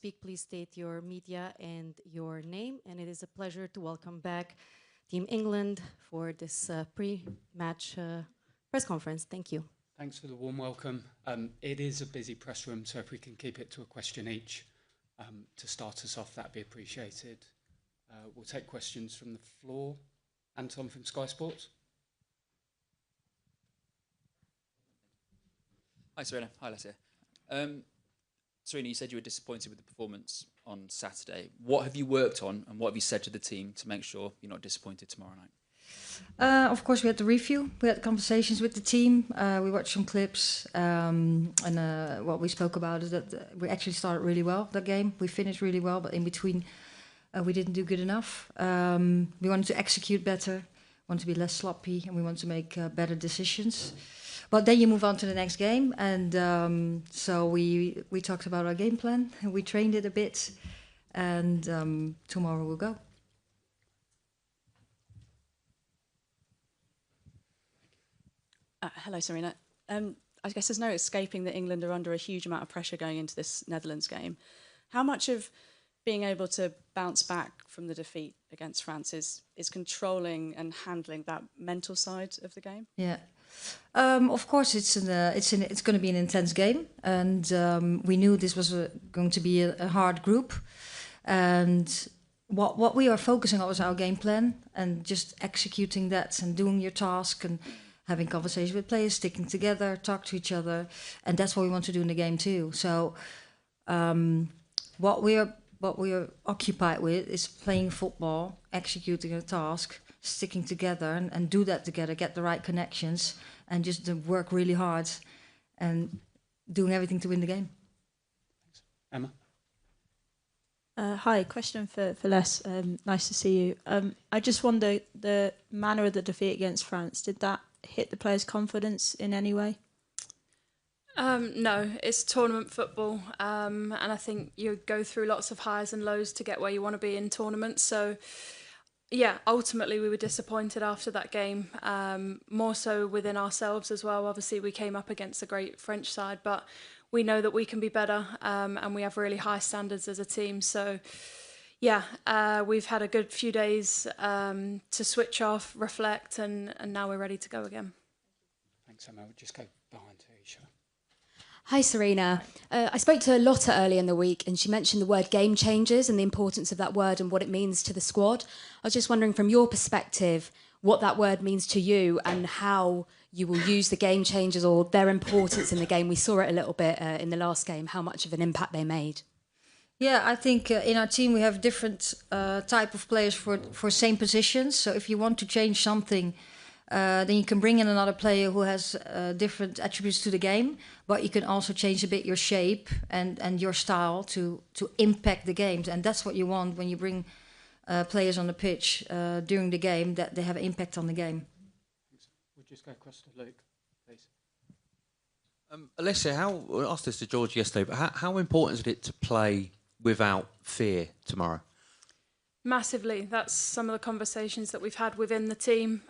speak, please state your media and your name. And it is a pleasure to welcome back Team England for this pre-match press conference. Thank you. Thanks for the warm welcome. It is a busy press room, so if we can keep it to a question each to start us off, that'd be appreciated. We'll take questions from the floor. Anton from Sky Sports. Hi, Sarina. Hi, Leslie. Sarina, you said you were disappointed with the performance on Saturday. What have you worked on and what have you said to the team to make sure you're not disappointed tomorrow night? Of course, we had the review. We had conversations with the team. We watched some clips. And what we spoke about is that we actually started really well, that game. We finished really well, but in between, we didn't do good enough. We wanted to execute better, want to be less sloppy, and we want to make better decisions. But then you move on to the next game, and so we talked about our game plan. We trained it a bit, and tomorrow we'll go. Hello, Sarina. I guess there's no escaping that England are under a huge amount of pressure going into this Netherlands game. How much of being able to bounce back from the defeat against France is controlling and handling that mental side of the game? Yeah. Of course, it's going to be an intense game, and we knew this was going to be a hard group. And what we are focusing on was our game plan and just executing that and doing your task and having conversations with players, sticking together, talk to each other, and that's what we want to do in the game too. So, what we are occupied with is playing football, executing a task, sticking together and do that together, get the right connections, and just work really hard and doing everything to win the game. Thanks. Emma? Hi, question for Les. Nice to see you. I just wonder, the manner of the defeat against France, did that hit the players' confidence in any way? No, it's tournament football, and I think you go through lots of highs and lows to get where you want to be in tournaments. So, yeah, ultimately we were disappointed after that game, more so within ourselves as well. Obviously, we came up against a great French side, but we know that we can be better, and we have really high standards as a team. So, yeah, we've had a good few days to switch off, reflect, and now we're ready to go again. Thanks, Emma. We'll just go behind to Isha. Hi, Sarina. I spoke to Lotte early in the week and she mentioned the word game changers and the importance of that word and what it means to the squad. I was just wondering from your perspective what that word means to you and how you will use the game changers or their importance in the game. We saw it a little bit in the last game, how much of an impact they made. Yeah, I think in our team we have different type of players for same positions. So if you want to change something, then you can bring in another player who has different attributes to the game, but you can also change a bit your shape and your style to impact the games. And that's what you want when you bring players on the pitch during the game, that they have an impact on the game. We'll just go across to Luke, please. Alessia, I asked this to George yesterday, but how important is it to play without fear tomorrow? Massively. That's some of the conversations that we've had within the team.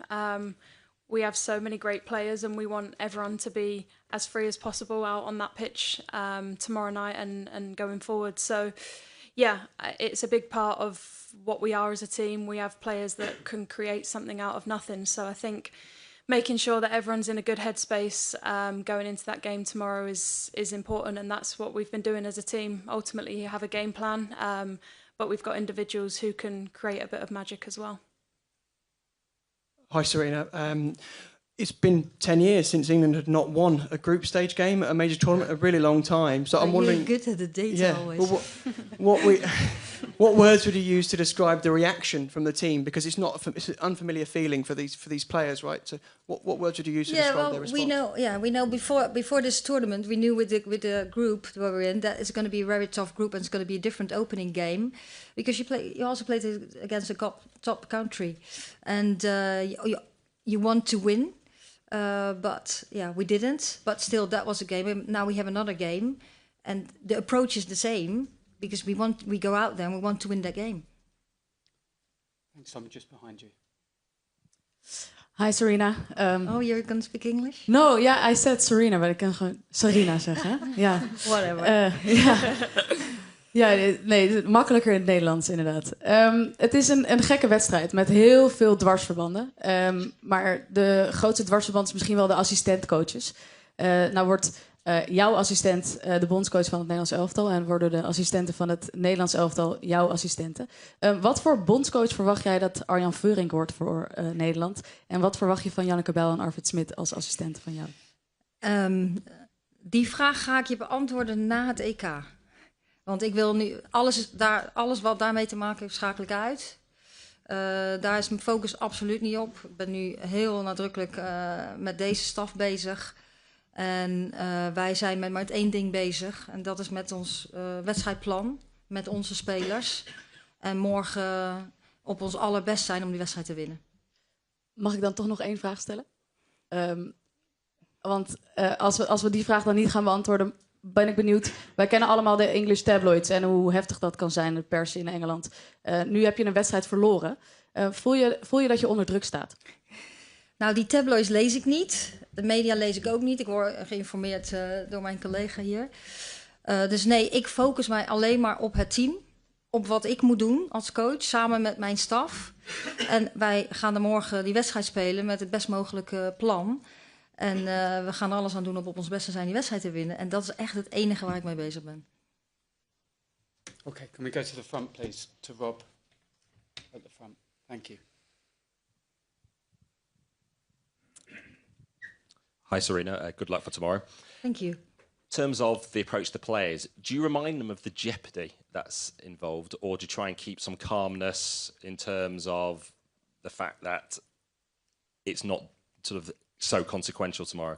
We have so many great players and we want everyone to be as free as possible out on that pitch tomorrow night and going forward. So, yeah, it's a big part of what we are as a team. We have players that can create something out of nothing. So I think making sure that everyone's in a good headspace going into that game tomorrow is important, and that's what we've been doing as a team. Ultimately, you have a game plan, but we've got individuals who can create a bit of magic as well. Hi, Sarina. It's been 10 years since England had not won a group stage game at a major tournament, a really long time. So I'm wondering... You're good at the data always. Well, what words would you use to describe the reaction from the team? Because it's an unfamiliar feeling for these players, right? So what words would you use to describe their response? We know before this tournament, we knew with the group that we're in that it's going to be a very tough group and it's going to be a different opening game, because you also played against a top country, and you want to win. But yeah, we didn't. But still, that was a game. And now we have another game, and the approach is the same because we go out there and we want to win that game. Thanks, Tom. Just behind you. Hi, Sarina. You're going to speak English? No, yeah, I said Sarina, but I can gewoon Sarina zeggen. Yeah. Whatever. Ja, nee, makkelijker in het Nederlands inderdaad. Het is een gekke wedstrijd met heel veel dwarsverbanden. Maar de grootste dwarsverband is misschien wel de assistentcoaches. Nou wordt jouw assistent de bondscoach van het Nederlands elftal... en worden de assistenten van het Nederlands elftal jouw assistenten. Wat voor bondscoach verwacht jij dat Arjan Veurink wordt voor Nederland? En wat verwacht je van Janneke Bijl en Arvid Smit als assistenten van jou? Die vraag ga ik je beantwoorden na het EK. Want ik wil nu alles wat daarmee te maken heeft, schakel ik uit. Daar is mijn focus absoluut niet op. Ik ben nu heel nadrukkelijk met deze staf bezig. En wij zijn met één ding bezig. En dat is met ons wedstrijdplan, met onze spelers. En morgen op ons allerbest zijn om die wedstrijd te winnen. Mag ik dan toch nog één vraag stellen? Want als we die vraag dan niet gaan beantwoorden, ben ik benieuwd. Wij kennen allemaal de English tabloids en hoe heftig dat kan zijn, de pers in Engeland. Nu heb je een wedstrijd verloren. Voel je dat je onder druk staat? Nou, die tabloids lees ik niet. De media lees ik ook niet. Ik word geïnformeerd door mijn collega hier. Dus nee, ik focus mij alleen maar op het team. Op wat ik moet doen als coach, samen met mijn staf. En wij gaan er morgen die wedstrijd spelen met het best mogelijke plan. En we gaan er alles aan doen om op ons best te zijn die wedstrijd te winnen. En dat is echt het enige waar ik mee bezig ben. Okay, can we go to the front, please? To Rob at the front. Thank you. Hi, Sarina. Good luck for tomorrow. Thank you. In terms of the approach to players, do you remind them of the jeopardy that's involved, or do you try and keep some calmness in terms of the fact that it's not sort of so consequential tomorrow?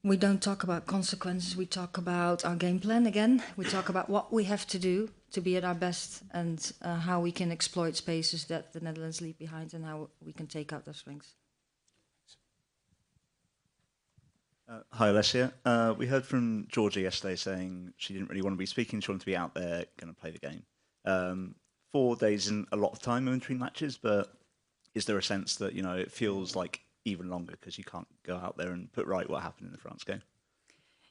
We don't talk about consequences. We talk about our game plan again. We talk about what we have to do to be at our best and how we can exploit spaces that the Netherlands leave behind and how we can take out their strengths. Hi, Alessia. We heard from Georgia yesterday saying she didn't really want to be speaking. She wanted to be out there going to play the game. 4 days isn't a lot of time in between matches, but is there a sense that, you know, it feels like even longer because you can't go out there and put right what happened in the France game?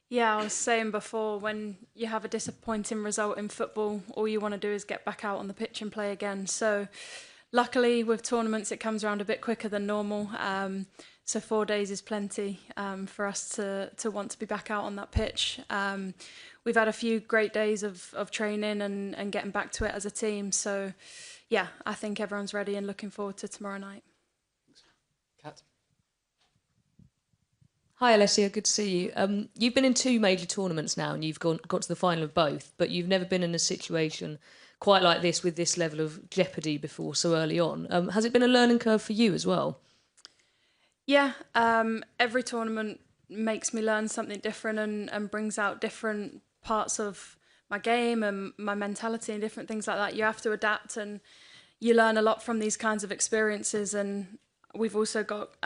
Yeah, I was saying before, when you have a disappointing result in football, all you want to do is get back out on the pitch and play again. So luckily with tournaments, it comes around a bit quicker than normal. So 4 days is plenty for us to want to be back out on that pitch. We've had a few great days of training and getting back to it as a team. So yeah, I think everyone's ready and looking forward to tomorrow night. Kat? Hi Alessia, good to see you. You've been in 2 major tournaments now and you've got to the final of both, but you've never been in a situation quite like this with this level of jeopardy before so early on. Has it been a learning curve for you as well? Yeah, every tournament makes me learn something different and brings out different parts of my game and my mentality and different things like that. You have to adapt and you learn a lot from these kinds of experiences. And we've also got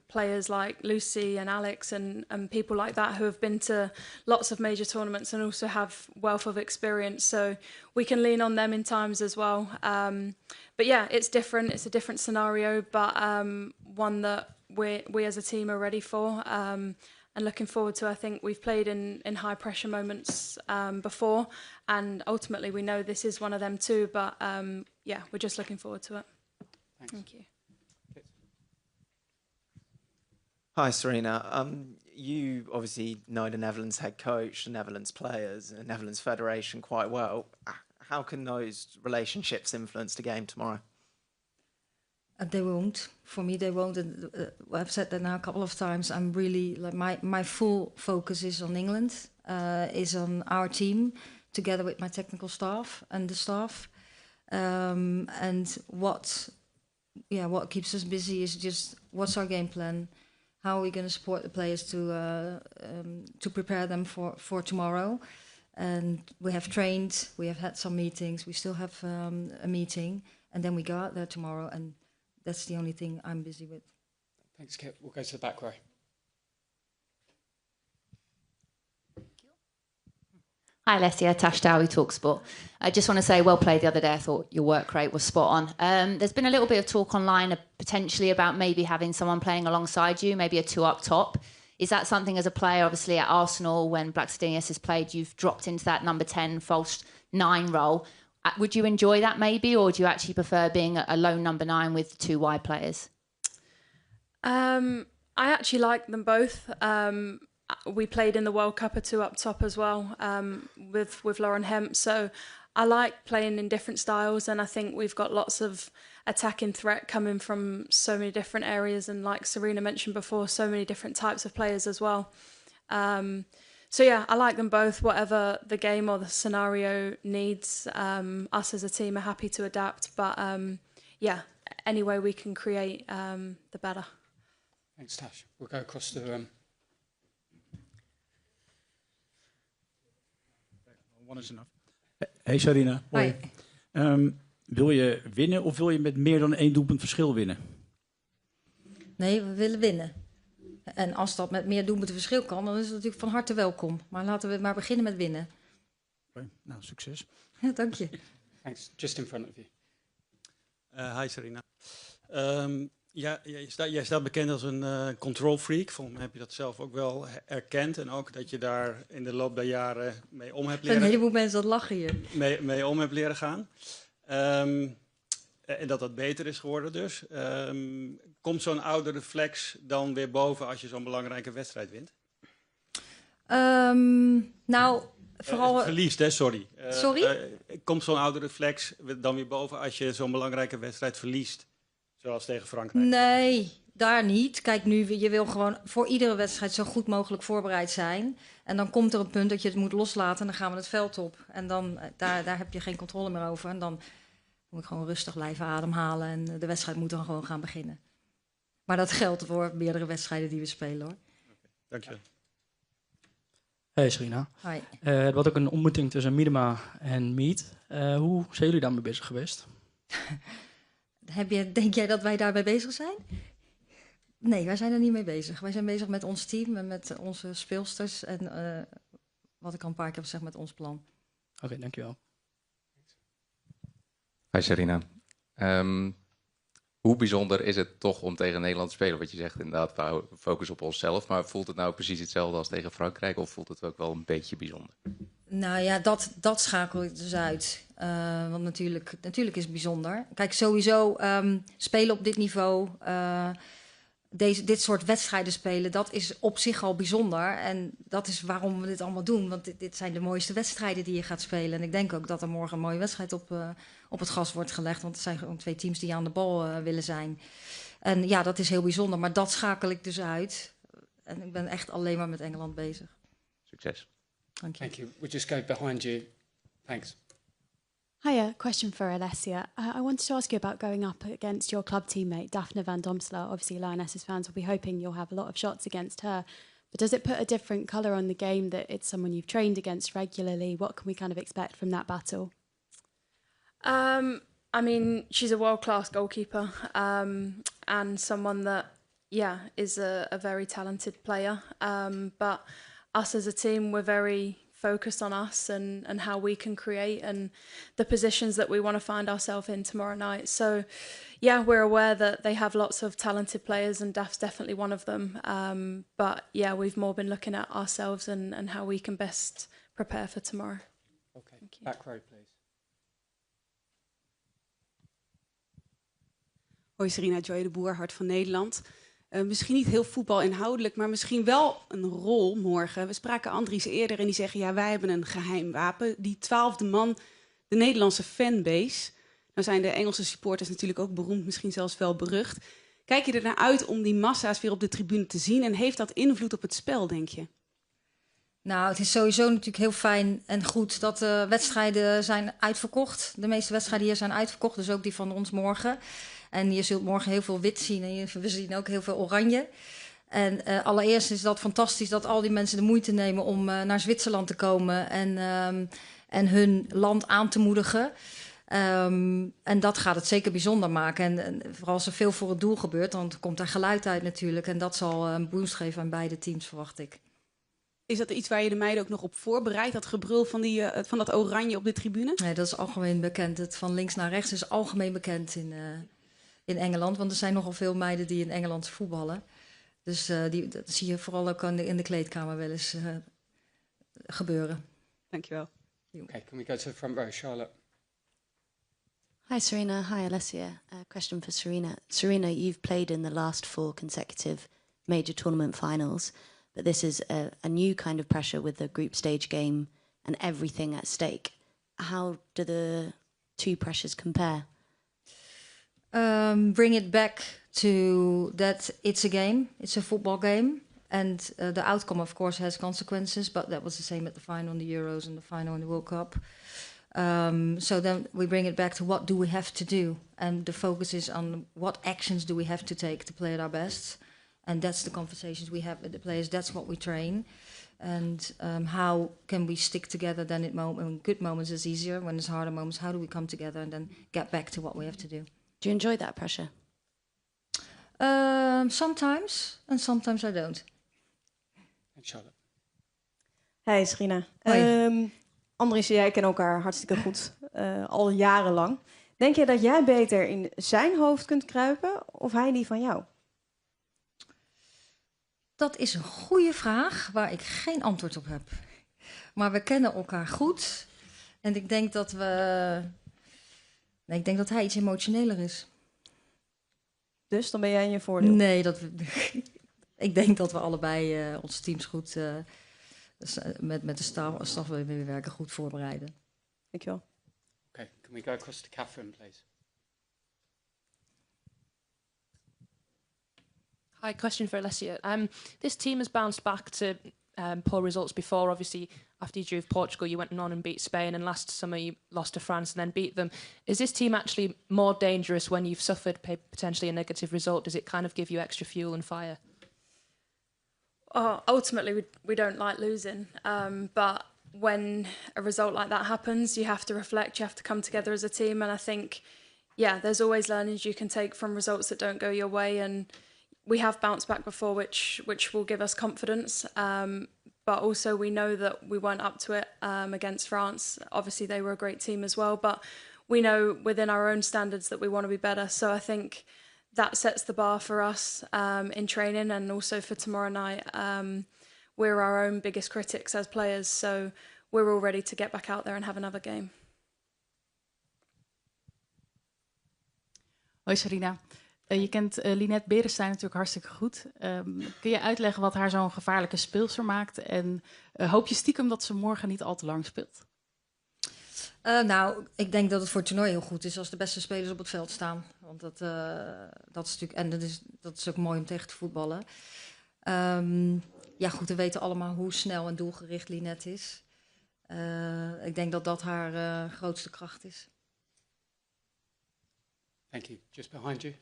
players like Lucy and Alex and people like that who have been to lots of major tournaments and also have wealth of experience. So we can lean on them in times as well. But yeah, it's different. It's a different scenario, but one that we as a team are ready for and looking forward to. I think we've played in high pressure moments before, and ultimately we know this is one of them too, but yeah, we're just looking forward to it. Thanks. Thank you. Hi, Sarina. You obviously know the Netherlands head coach, the Netherlands players, and the Netherlands Federation quite well. How can those relationships influence the game tomorrow? They won't. For me, they won't. I've said that now a couple of times. I'm really like my full focus is on England, is on our team, together with my technical staff and the staff. And what keeps us busy is just what's our game plan. How are we going to support the players to prepare them for tomorrow? And we have trained. We have had some meetings. We still have a meeting, and then we go out there tomorrow and. That's the only thing I'm busy with. Thanks, Kit. We'll go to the back row. Hi, Alessia. Tash Dowie, TalkSport. I just want to say, well played the other day. I thought your work rate was spot on. There's been a little bit of talk online potentially about maybe having someone playing alongside you, maybe a 2 up top. Is that something as a player, obviously at Arsenal, when Blackstenius has played, you've dropped into that number 10, false 9 role. Would you enjoy that maybe, or do you actually prefer being a lone number 9 with 2 wide players? I actually like them both. We played in the World Cup at 2 up top as well, with Lauren Hemp. So I like playing in different styles, and I think we've got lots of attacking threat coming from so many different areas, and like Sarina mentioned before, so many different types of players as well. So yeah, I like them both. Whatever the game or the scenario needs, us as a team are happy to adapt. But yeah, any way we can create, the better. Thanks, Tash. We'll go across the room. One is enough. Hey Sarina. Hoi. Wil je winnen of wil je met meer dan 1 doelpunt verschil winnen? Nee, we willen winnen. En als dat met meer doelpunten verschil kan, dan is het natuurlijk van harte welkom. Maar laten we maar beginnen met winnen. Okay. Nou, succes. Ja, dank je. Thanks. Just in front of you. Hi Sarina. Jij staat bekend als een control freak. Volgens mij heb je dat zelf ook wel erkend. En ook dat je daar in de loop der jaren mee om hebt leren... Een heleboel mensen dat lachen hier. Mee om hebt leren gaan. En dat beter is geworden dus. Komt zo'n oude reflex dan weer boven als je zo'n belangrijke wedstrijd wint? Nou, vooral... verliest, hè? Sorry. Sorry? Komt zo'n oude reflex dan weer boven als je zo'n belangrijke wedstrijd verliest? Zoals tegen Frankrijk? Nee, daar niet. Kijk, nu, je wil gewoon voor iedere wedstrijd zo goed mogelijk voorbereid zijn. En dan komt er een punt dat je het moet loslaten en dan gaan we het veld op. En dan, daar heb je geen controle meer over. En dan moet ik gewoon rustig blijven ademhalen en de wedstrijd moet dan gewoon gaan beginnen. Maar dat geldt voor meerdere wedstrijden die we spelen, hoor. Dank je. Hey Sarina. Hi. Er was ook een ontmoeting tussen Miedema en Mead. Hoe zijn jullie daarmee bezig geweest? Denk jij dat wij daarbij bezig zijn? Nee, wij zijn er niet mee bezig. Wij zijn bezig met ons team en met onze speelsters. En wat ik al een paar keer heb gezegd met ons plan. Oké, dankjewel. Hi Sarina. Hoe bijzonder is het toch om tegen Nederland te spelen? Wat je zegt inderdaad, we focussen op onszelf. Maar voelt het nou precies hetzelfde als tegen Frankrijk? Of voelt het ook wel een beetje bijzonder? Nou ja, dat schakel ik dus uit. Want natuurlijk is het bijzonder. Kijk, sowieso spelen op dit niveau, dit soort wedstrijden spelen, dat is op zich al bijzonder. En dat is waarom we dit allemaal doen. Want dit zijn de mooiste wedstrijden die je gaat spelen. En ik denk ook dat er morgen een mooie wedstrijd op het gas wordt gelegd. Want het zijn gewoon 2 teams die aan de bal willen zijn. En ja, dat is heel bijzonder. Maar dat schakel ik dus uit. En ik ben echt alleen maar met Engeland bezig. Succes. Thank you. Thank you. We'll just go behind you. Thanks. Hiya, question for Alessia. I wanted to ask you about going up against your club teammate, Daphne van Domselaar. Obviously, Lionesses fans will be hoping you'll have a lot of shots against her. But does it put a different colour on the game that it's someone you've trained against regularly? What can we kind of expect from that battle? I mean, she's a world-class goalkeeper, and someone that, is a very talented player. But us as a team, we're very focused on us and how we can create and the positions that we want to find ourselves in tomorrow night. So, yeah, we're aware that they have lots of talented players and Daph's definitely one of them. But, yeah, we've more been looking at ourselves and how we can best prepare for tomorrow. Okay, back row, please. Hoi Sarina, Joy de Boer, Hart van Nederland. Misschien niet heel voetbalinhoudelijk, maar misschien wel een rol morgen. We spraken Andries eerder en die zeggen, ja, wij hebben een geheim wapen. Die 12e man, de Nederlandse fanbase. Nou zijn de Engelse supporters natuurlijk ook beroemd, misschien zelfs wel berucht. Kijk je er naar uit om die massa's weer op de tribune te zien? En heeft dat invloed op het spel, denk je? Nou, het is sowieso natuurlijk heel fijn en goed dat de wedstrijden zijn uitverkocht. De meeste wedstrijden hier zijn uitverkocht, dus ook die van ons morgen. En je zult morgen heel veel wit zien en we zien ook heel veel oranje. En allereerst is dat fantastisch dat al die mensen de moeite nemen om naar Zwitserland te komen en hun land aan te moedigen. En dat gaat het zeker bijzonder maken. En vooral als er veel voor het doel gebeurt, dan komt daar geluid uit natuurlijk. En dat zal een boost geven aan beide teams, verwacht ik. Is dat iets waar je de meiden ook nog op voorbereidt, dat gebrul van dat oranje op de tribune? Nee, dat is algemeen bekend. Het van links naar rechts is algemeen bekend in Engeland. Want er zijn nogal veel meiden die in Engeland voetballen. Dus dat zie je vooral ook in de kleedkamer wel eens gebeuren. Dankjewel. Okay, can we go to the front row, Charlotte? Hi, Sarina. Hi, Alessia. Question for Sarina. Sarina, you've played in the last 4 consecutive major tournament finals, but this is a new kind of pressure with the group stage game and everything at stake. How do the 2 pressures compare? Bring it back to that it's a game, it's a football game, and the outcome, of course, has consequences, but that was the same at the final in the Euros and the final in the World Cup. So then we bring it back to what do we have to do, and the focus is on what actions do we have to take to play at our best, and that's the conversations we have with the players, that's what we train. And how can we stick together then in good moments is easier, when there's harder moments, how do we come together and then get back to what we have to do? Do you enjoy that pressure? Sometimes, and sometimes I don't. And Charlotte. Hey Sarina. Andries en jij kennen elkaar hartstikke goed, al jarenlang. Denk je dat jij beter in zijn hoofd kunt kruipen of hij die van jou? Dat is een goede vraag waar ik geen antwoord op heb. Maar we kennen elkaar goed. En ik denk dat ik denk dat hij iets emotioneler is. Dus dan ben jij in je voordeel? Nee, ik denk dat we allebei onze teams goed met de staf waar we werken goed voorbereiden. Dankjewel. Okay, can we go across to Catherine, please? Hi, question for Alessia. This team has bounced back to poor results before. Obviously, after you drew with Portugal, you went on and beat Spain, and last summer you lost to France and then beat them. Is this team actually more dangerous when you've suffered potentially a negative result? Does it kind of give you extra fuel and fire? Ultimately, we don't like losing, but when a result like that happens, you have to reflect, you have to come together as a team, and I think, there's always learnings you can take from results that don't go your way, and we have bounced back before, which will give us confidence, but also we know that we weren't up to it against France. Obviously, they were a great team as well, but we know within our own standards that we want to be better, so I think that sets the bar for us in training, and also for tomorrow night. We're our own biggest critics as players, so we're all ready to get back out there and have another game. Hoi Sarina. Je kent Linette Berenstein natuurlijk hartstikke goed. Kun je uitleggen wat haar zo'n gevaarlijke speelster maakt? En hoop je stiekem dat ze morgen niet al te lang speelt? Nou, ik denk dat het voor het toernooi heel goed is als de beste spelers op het veld staan. Want dat is natuurlijk, en dat is ook mooi om tegen te voetballen. Ja goed, we weten allemaal hoe snel en doelgericht Linette is. Ik denk dat dat haar grootste kracht is. Thank you. Just behind you.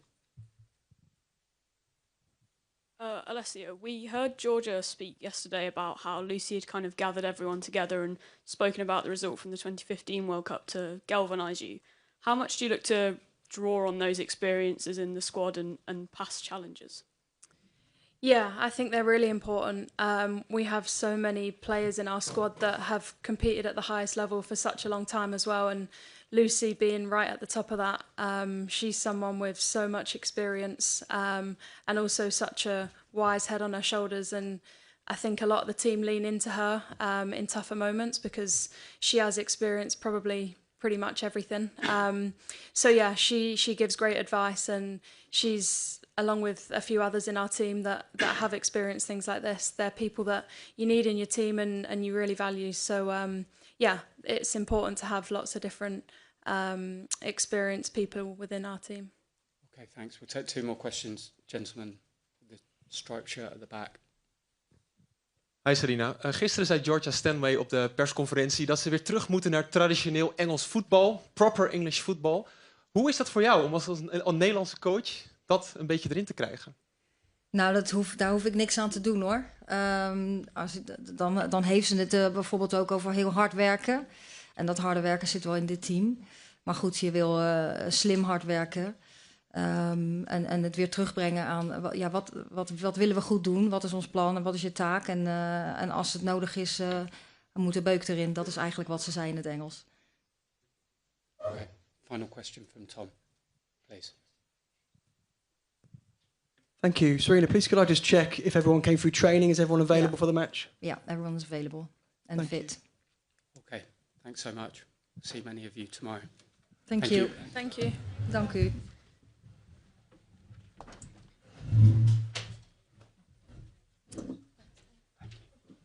Alessia, we heard Georgia speak yesterday about how Lucy had kind of gathered everyone together and spoken about the result from the 2015 World Cup to galvanise you. How much do you look to draw on those experiences in the squad and past challenges? Yeah, I think they're really important. We have so many players in our squad that have competed at the highest level for such a long time as well, and Lucy being right at the top of that, she's someone with so much experience and also such a wise head on her shoulders, and I think a lot of the team lean into her in tougher moments because she has experienced probably pretty much everything. So yeah, she gives great advice, and she's, along with a few others in our team that have experienced things like this, they're people that you need in your team and you really value. So yeah, it's important to have lots of different experienced people within our team. Okay, thanks. We'll take 2 more questions. Gentlemen, the striped shirt at the back. Hi Sarina. Gisteren zei Georgia Stanway op de persconferentie dat ze weer terug moeten naar traditioneel Engels voetbal, proper English football. Hoe is dat voor jou om als een Nederlandse coach dat een beetje erin te krijgen? Nou, daar hoef ik niks aan te doen hoor. Dan heeft ze het bijvoorbeeld ook over heel hard werken. En dat harde werken zit wel in dit team. Maar goed, je wil slim hard werken. En het weer terugbrengen aan wat willen we goed doen? Wat is ons plan en wat is je taak? En als het nodig is, dan moet de beuk erin. Dat is eigenlijk wat ze zei in het Engels. Okay. Final question from Tom, please. Thank you. Sarina, please could I just check if everyone came through training? Is everyone available for the match? Yeah, everyone's available and fit. Okay, thanks so much. See many of you tomorrow. Thank you. Thank you. Dank u.